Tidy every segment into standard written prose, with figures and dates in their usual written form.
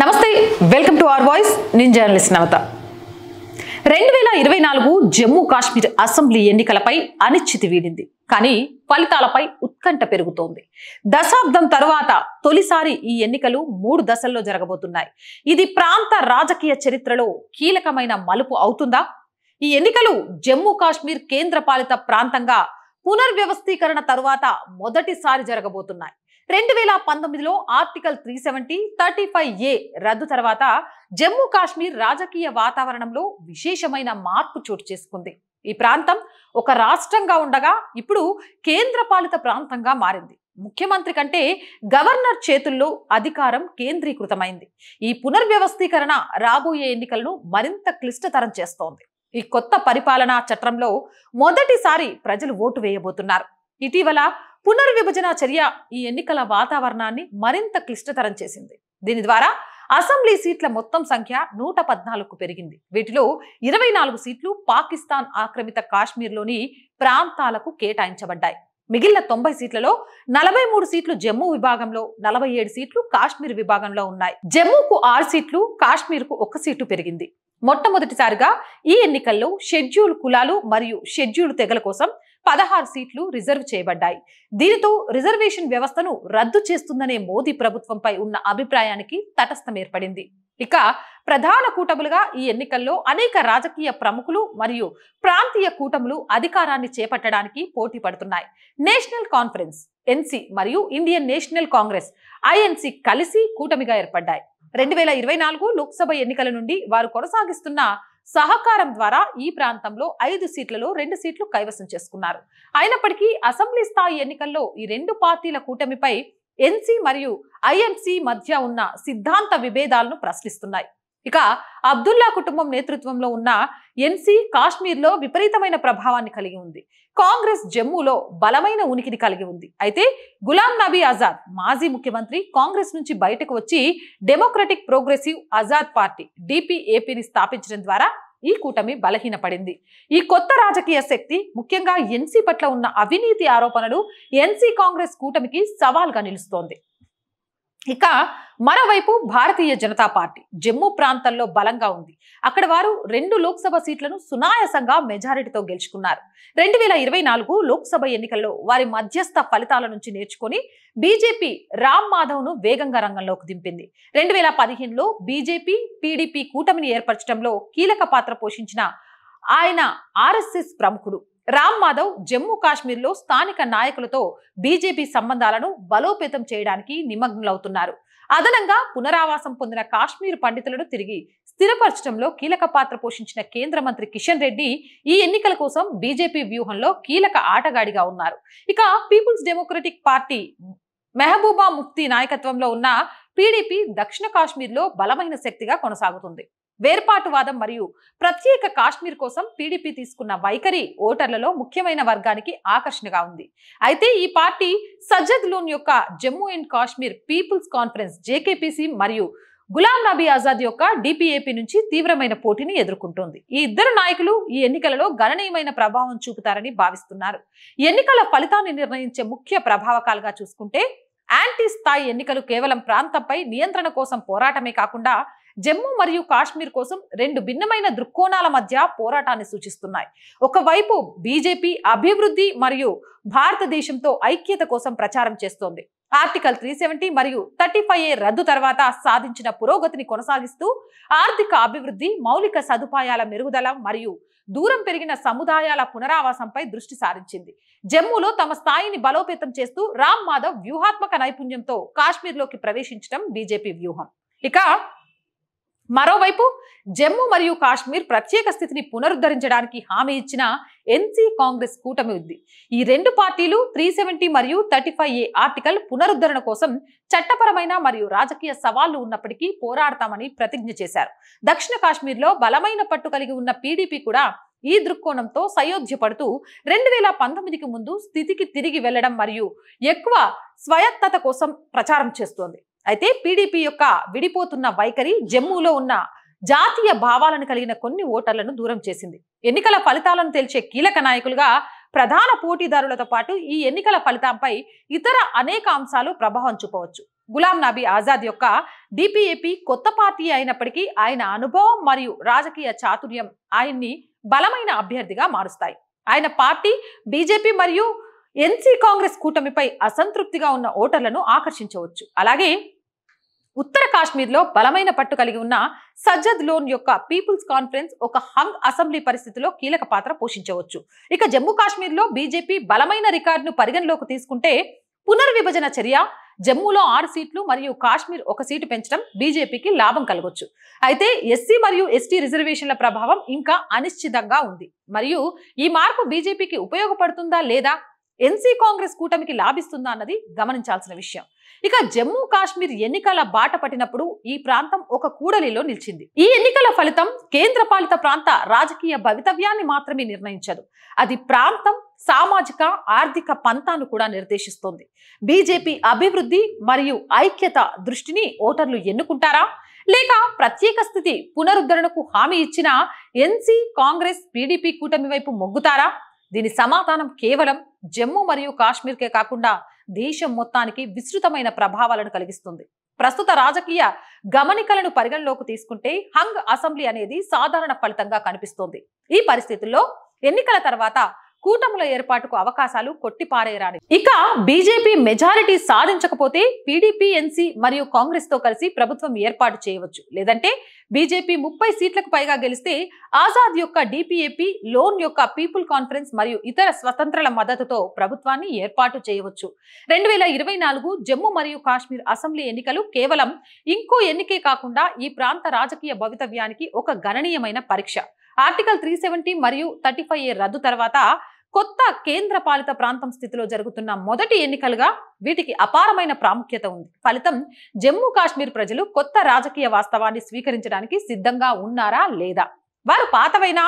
నమస్తే welcome to our voice నేను journalist నవత 2024 Jammu Kashmir assembly ఎన్నికలపై అనిశ్చితి వీడింది కానీ ఫలితాలపై ఉత్కంఠ పెరుగుతోంది దశాబ్దం తర్వాత తొలిసారి ఈ ఎన్నికలు 3 దశల్లో జరగబోతున్నాయి ఇది ప్రాంత రాజకీయ చరిత్రలో కీలకమైన మలుపు అవుతుందా ఈ ఎన్నికలు జమ్మూ కాశ్మీర్ కేంద్రపాలిత ప్రాంతంగా పునర్వ్యవస్థీకరణ తరువాత మొదటిసారి జరగబోతున్నాయి 2019లో ఆర్టికల్ 370 35A రద్దు తర్వాత జమ్మూ కాశ్మీర్ రాజకీయ వాతావరణంలో విశేషమైన మార్పు చోటు చేసుకుంది ఈ ప్రాంతం ఒక రాష్ట్రంగా ఉండగా ఇప్పుడు కేంద్రపాలిత ప్రాంతంగా మారింది ముఖ్యమంత్రి కంటే గవర్నర్ చేతుల్లో అధికారం కేంద్రీకృతమైంది ఈ పునర్వ్యవస్థీకరణ రాబోయే ఎన్నికలను మరింత క్లిష్టతరం చేస్తోంది ఈ కొత్త పరిపాలనా చట్రంలో మొదటిసారి ప్రజలు ఓటు వేయబోతున్నారు ఇటీవల పునర్విభజన చర్య ఈ ఎన్నికల వాతావరణాన్ని మరింత క్లిష్టతరం చేసింది దీని ద్వారా అసెంబ్లీ సీట్ల మొత్తం సంఖ్య 114కు పెరిగింది వీటిలో 24 సీట్లు పాకిస్తాన్ ఆక్రమిత కాశ్మీర్లోని ప్రాంతాలకు కేటాయించబడ్డాయి మిగిలిన 90 సీట్లలో 43 సీట్లు జమ్మూ విభాగంలో 47 సీట్లు కాశ్మీర్ విభాగంలో ఉన్నాయి జమ్మూకు 6 సీట్లు కాశ్మీర్కు 1 సీటు పెరిగింది మొట్టమొదటిసారిగా ఈ ఎన్నికల్లో షెడ్యూల్ కులాలు మరియు షెడ్యూల్ తెగల కోసం 16 సీట్లు రిజర్వ్ చేయబడ్డాయి దీనితో రిజర్వేషన్ వ్యవస్థను రద్దు చేస్తుందనే మోదీ ప్రభుత్వంపై ఉన్న అభిప్రాయానికి తటస్థం ఏర్పడింది ఇక ప్రధాన కూటములుగా ఈ ఎన్నికల్లో అనేక రాజకీయ ప్రముఖులు మరియు ప్రాంతీయ కూటములు అధికారాన్ని చేపట్టడానికి పోటీ పడుతున్నాయి నేషనల్ కాన్ఫరెన్స్ ఎన్సీ మరియు ఇండియన్ నేషనల్ కాంగ్రెస్ ఐఎన్సీ కలిసి కూటమిగా ఏర్పడ్డాయి 2024 లోక్సభ ఎన్నికల నుండి వారు కొనసాగిస్తున్న సహకారం ద్వారా ఈ ప్రాంతంలో 5 సీట్లలో 2 సీట్లు కైవసం చేసుకున్నారు అయినప్పటికీ అసెంబ్లీ స్థాయి ఎన్నికల్లో ఈ రెండు పార్టీల కూటమిపై ఎన్సీ మరియు ఐఎంసీ మధ్య ఉన్న సిద్ధాంత విభేదాలను ప్రశ్నిస్తున్నాయి ఇక అబ్దుల్లా కుటుంబం నేతృత్వంలో ఉన్న ఎన్సీ కాశ్మీర్లో విపరీతమైన ప్రభావాన్ని కలిగి ఉంది కాంగ్రెస్ జమ్మూలో బలమైన ఉనికిని కలిగి ఉంది అయితే గులాం నబీ ఆజాద్ మాజీ ముఖ్యమంత్రి కాంగ్రెస్ నుంచి బయటకు వచ్చి డెమోక్రటిక్ ప్రోగ్రెసివ్ ఆజాద్ పార్టీ డిపిఏపిని స్థాపించడం ద్వారా ఈ కూటమి బలహీనపడింది ఈ కొత్త రాజకీయ శక్తి ముఖ్యంగా ఎన్సీ పట్ల ఉన్న అవినీతి ఆరోపణలు ఎన్సీ కాంగ్రెస్ కూటమికి సవాల్గా నిలుస్తోంది ఇక మరోవైపు భారతీయ జనతా పార్టీ జమ్మూ ప్రాంతంలో బలంగా ఉంది అక్కడ వారు 2 లోక్సభ సీట్లను సునాయాసంగా మెజారిటీతో గెలుచుకున్నారు 2024 లోక్సభ ఎన్నికల్లో వారి మధ్యస్థ ఫలితాల నుంచి నేర్చుకొని బీజేపీ రామ్ మాధవ్ను వేగంగా రంగంలోకి దింపింది 2015లో బీజేపీ పీడీపీ కూటమిని ఏర్పరచడంలో కీలక పాత్ర పోషించిన ఆయన ఆర్ఎస్ఎస్ ప్రముఖుడు రామ్ మాధవ్ జమ్మూ కాశ్మీర్లో స్థానిక నాయకులతో బీజేపీ సంబంధాలను బలోపేతం చేయడానికి నిమగ్నమవుతున్నారు అదనంగా పునరావాసం పొందిన కాశ్మీర్ పండితులను తిరిగి స్థిరపరచడంలో కీలక పాత్ర పోషించిన కేంద్ర మంత్రి కిషన్ రెడ్డి ఈ ఎన్నికల కోసం బీజేపీ వ్యూహంలో కీలక ఆటగాడిగా ఉన్నారు ఇక Peoples Democratic Party Mehbooba Mufti నాయకత్వంలో ఉన్న పీడీపీ దక్షిణ కాశ్మీర్లో బలమైన శక్తిగా కొనసాగుతుంది వేర్పాటువాదం మరియు ప్రత్యేక కాశ్మీర్ కోసం పీడీపీ తీసుకున్న వైఖరి ఓటర్లలో ముఖ్యమైన వర్గానికి ఆకర్షణగా ఉంది అయితే ఈ పార్టీ సజ్జద్ లోన్ యొక్క Jammu and Kashmir people's conference JKPC మరియు గులాం నబీ ఆజాద్ యొక్క డిపిఏపీ నుంచి తీవ్రమైన పోటీని ఎదుర్కొంటోంది ఈ ఇద్దరు నాయకులు ఈ ఎన్నికలలో గణనీయమైన ప్రభావం చూపుతారని భావిస్తున్నారు ఎన్నికల ఫలితాన్ని నిర్ణయించే ముఖ్య ప్రభావకాలుగా చూసుకుంటే యాంటీ స్థాయి ఎన్నికలు కేవలం ప్రాంతంపై నియంత్రణ కోసం పోరాటమే కాకుండా జమ్మూ మరియు కాశ్మీర్ కోసం 2 భిన్నమైన దృక్కోణాల మధ్య పోరాటాన్ని సూచిస్తున్నాయి ఒకవైపు బీజేపీ అభివృద్ధి మరియు భారతదేశంతో ఐక్యత కోసం ప్రచారం చేస్తోంది ఆర్టికల్ 370 మరియు 35A రద్దు తర్వాత సాధించిన పురోగతిని కొనసాగిస్తూ ఆర్థిక అభివృద్ధి మౌలిక సదుపాయాల మెరుగుదల మరియు దూరం పెరిగిన సముదాయాల పునరావాసంపై దృష్టి సారించింది జమ్మూలో తమ స్థాయిని బలోపేతం చేస్తూ రామ్ మాధవ్ వ్యూహాత్మక నైపుణ్యంతో కాశ్మీర్లోకి ప్రవేశించడం బీజేపీ వ్యూహం ఇక మరోవైపు జమ్మూ మరియు కాశ్మీర్ ప్రత్యేక స్థితిని పునరుద్ధరించడానికి హామీ ఇచ్చిన ఎన్సీ కాంగ్రెస్ కూటమి ఉంది ఈ రెండు పార్టీలు 370 మరియు 35A ఆర్టికల్ పునరుద్ధరణ కోసం చట్టపరమైన మరియు రాజకీయ సవాళ్లు ఉన్నప్పటికీ పోరాడతామని ప్రతిజ్ఞ చేశారు దక్షిణ కాశ్మీర్లో బలమైన పట్టు కలిగి ఉన్న పీడీపీ కూడా ఈ దృక్కోణంతో సయోధ్యపడుతూ 2019కి ముందు స్థితికి తిరిగి వెళ్లడం మరియు ఎక్కువ స్వాయత్తత కోసం ప్రచారం చేస్తోంది అయితే పీడీపీ యొక్క విడిపోతున్న వైఖరి జమ్మూలో ఉన్న జాతీయ భావాలను కలిగిన కొన్ని ఓటర్లను దూరం చేసింది ఎన్నికల ఫలితాలను తేల్చే కీలక నాయకులుగా ప్రధాన పోటీదారులతో పాటు ఈ ఎన్నికల ఫలితంపై ఇతర అనేక అంశాలు ప్రభావం చూపవచ్చు. గులాం నబీ ఆజాద్ యొక్క డిపిఏపి కొత్త పార్టీ అయినప్పటికీ ఆయన అనుభవం మరియు రాజకీయ చాతుర్యం ఆయన్ని బలమైన అభ్యర్థిగా మారుస్తాయి. ఆయన పార్టీ బీజేపీ మరియు ఎన్సీ కాంగ్రెస్ కూటమిపై అసంతృప్తిగా ఉన్న ఓటర్లను ఆకర్షించవచ్చు. అలాగే ఉత్తర కాశ్మీర్లో బలమైన పట్టు కలిగి ఉన్న సజ్జద్ లోన్ యొక్క పీపుల్స్ కాన్ఫరెన్స్ ఒక హంగ్ అసెంబ్లీ పరిస్థితిలో కీలక పాత్ర పోషించవచ్చు. ఇక జమ్మూ కాశ్మీర్లో బీజేపీ బలమైన రికార్డును పరిగణలోకి తీసుకుంటే పునర్విభజన చర్య జమ్మూలో 6 సీట్లు మరియు కాశ్మీర్ 1 సీటు పెంచడం బీజేపీకి లాభం కలగొచ్చు. అయితే ఎస్సీ మరియు ఎస్టీ రిజర్వేషన్ల ప్రభావం ఇంకా అనిశ్చితంగా ఉంది మరియు ఈ మార్పు బీజేపీకి ఉపయోగపడుతుందా లేదా ఎన్సీ కాంగ్రెస్ కూటమికి లాభిస్తుందా అన్నది గమనించాల్సిన విషయం. ఇక జమ్మూ కాశ్మీర్ ఎన్నికల బాట పట్టినప్పుడు ఈ ప్రాంతం ఒక కూడలిలో నిలిచింది. ఈ ఎన్నికల ఫలితం కేంద్ర పాలిత ప్రాంత రాజకీయ భవితవ్యాన్ని మాత్రమే నిర్ణయించదు, అది ప్రాంతం సామాజిక ఆర్థిక పంతాను కూడా నిర్దేశిస్తోంది. బీజేపీ అభివృద్ధి మరియు ఐక్యత దృష్టిని ఓటర్లు ఎన్నుకుంటారా లేక ప్రత్యేక స్థితి పునరుద్ధరణకు హామీ ఇచ్చిన ఎన్సీ కాంగ్రెస్ పీడీపీ కూటమి వైపు మొగ్గుతారా? దీని సమాధానం కేవలం జమ్మూ మరియు కాశ్మీర్కే కాకుండా దేశం మొత్తానికి విస్తృతమైన ప్రభావాలను కలిగిస్తుంది. ప్రస్తుత రాజకీయ గమనికలను పరిగణలోకి తీసుకుంటే హంగ్ అసెంబ్లీ అనేది సాధారణ ఫలితంగా కనిపిస్తోంది. ఈ పరిస్థితుల్లో ఎన్నికల తర్వాత కూటముల ఏర్పాటుకు అవకాశాలు కొట్టిపారేరాని. ఇక బీజేపీ మెజారిటీ సాధించకపోతే పీడీపీ ఎన్సీ మరియు కాంగ్రెస్ తో కలిసి ప్రభుత్వం ఏర్పాటు చేయవచ్చు. లేదంటే బీజేపీ 30 సీట్లకు పైగా గెలిస్తే ఆజాద్ యొక్క డిపిఏపి లోన్ యొక్క పీపుల్ కాన్ఫరెన్స్ మరియు ఇతర స్వతంత్రుల మద్దతుతో ప్రభుత్వాన్ని ఏర్పాటు చేయవచ్చు. 2024 జమ్మూ మరియు కాశ్మీర్ అసెంబ్లీ ఎన్నికలు కేవలం ఇంకో ఎన్నికే కాకుండా ఈ ప్రాంత రాజకీయ భవితవ్యానికి ఒక గణనీయమైన పరీక్ష. ఆర్టికల్ 370 మరియు 35A రద్దు తర్వాత కొత్త కేంద్ర పాలిత ప్రాంతం స్థితిలో జరుగుతున్న మొదటి ఎన్నికలుగా వీటికి అపారమైన ప్రాముఖ్యత ఉంది. ఫలితం జమ్మూ కాశ్మీర్ ప్రజలు కొత్త రాజకీయ వాస్తవాన్ని స్వీకరించడానికి సిద్ధంగా ఉన్నారా లేదా, వారు పాతవైన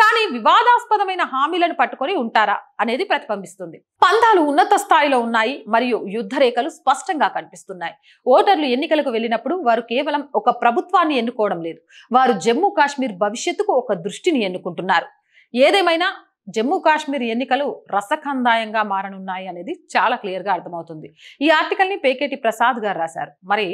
కానీ వివాదాస్పదమైన హామీలను పట్టుకొని ఉంటారా అనేది ప్రతిబింబిస్తుంది. పందాలు ఉన్నత స్థాయిలో ఉన్నాయి మరియు యుద్ధ రేఖలు స్పష్టంగా కనిపిస్తున్నాయి. ఓటర్లు ఎన్నికలకు వెళ్ళినప్పుడు వారు కేవలం ఒక ప్రభుత్వాన్ని ఎన్నుకోవడం లేదు, వారు జమ్మూ కాశ్మీర్ భవిష్యత్తుకు ఒక దృష్టిని ఎన్నుకుంటున్నారు. ఏదేమైనా జమ్మూ కాశ్మీర్ ఎన్నికలు రసఖందాయంగా మారనున్నాయి అనేది చాలా క్లియర్ గా అర్థమవుతుంది. ఈ ఆర్టికల్ ని పేకేటి ప్రసాద్ గారు రాశారు. మరి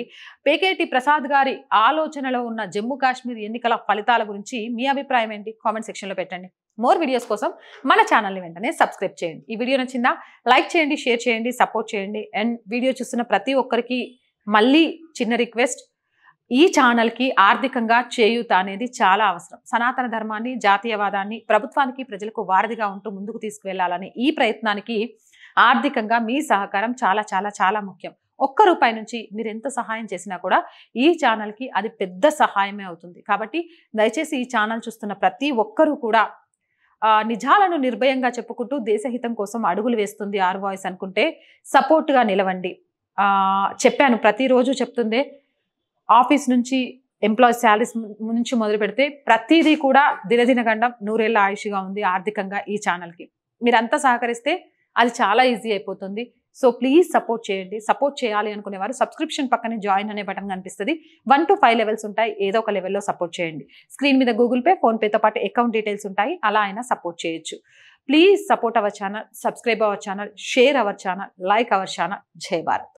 పేకేటి ప్రసాద్ గారి ఆలోచనలో ఉన్న జమ్మూ కాశ్మీర్ ఎన్నికల ఫలితాల గురించి మీ అభిప్రాయం ఏంటి? కామెంట్ సెక్షన్ లో పెట్టండి. మోర్ వీడియోస్ కోసం మన ఛానల్ ని వెంటనే సబ్స్క్రైబ్ చేయండి. ఈ వీడియో నచ్చిందా? లైక్ చేయండి, షేర్ చేయండి, సపోర్ట్ చేయండి. అండ్ వీడియో చూస్తున్న ప్రతి ఒక్కరికి మళ్ళీ చిన్న రిక్వెస్ట్, ఈ ఛానల్కి ఆర్థికంగా చేయూత అనేది చాలా అవసరం. సనాతన ధర్మాన్ని, జాతీయవాదాన్ని ప్రభుత్వానికి ప్రజలకు వారధిగా ఉంటూ ముందుకు తీసుకువెళ్లాలని ఈ ప్రయత్నానికి ఆర్థికంగా మీ సహకారం చాలా చాలా చాలా ముఖ్యం. ₹1 నుంచి మీరు ఎంత సహాయం చేసినా కూడా ఈ ఛానల్కి అది పెద్ద సహాయమే అవుతుంది. కాబట్టి దయచేసి ఈ ఛానల్ చూస్తున్న ప్రతి ఒక్కరూ కూడా నిజాలను నిర్భయంగా చెప్పుకుంటూ దేశహితం కోసం అడుగులు వేస్తుంది ఆర్ వాయిస్ అనుకుంటే సపోర్ట్గా నిలవండి. చెప్పాను, ప్రతిరోజు చెప్తుందే, ఆఫీస్ నుంచి ఎంప్లాయీస్ శాలరీస్ నుంచి మొదలు పెడితే ప్రతిదీ కూడా దినదిన గండం 100 ఏళ్ల ఆయుష్గా ఉంది ఆర్థికంగా ఈ ఛానల్కి. మీరంతా సహకరిస్తే అది చాలా ఈజీ అయిపోతుంది. సో ప్లీజ్ సపోర్ట్ చేయండి. సపోర్ట్ చేయాలి అనుకునేవారు సబ్స్క్రిప్షన్ పక్కనే జాయిన్ అనే బటన్ కనిపిస్తుంది. 1 to 5 లెవెల్స్ ఉంటాయి. ఏదో ఒక లెవెల్లో సపోర్ట్ చేయండి. స్క్రీన్ మీద గూగుల్ పే, ఫోన్పేతో పాటు అకౌంట్ డీటెయిల్స్ ఉంటాయి. అలా అయినా సపోర్ట్ చేయొచ్చు. Please support our channel, subscribe our channel, share our channel, like our channel. జై భారత్.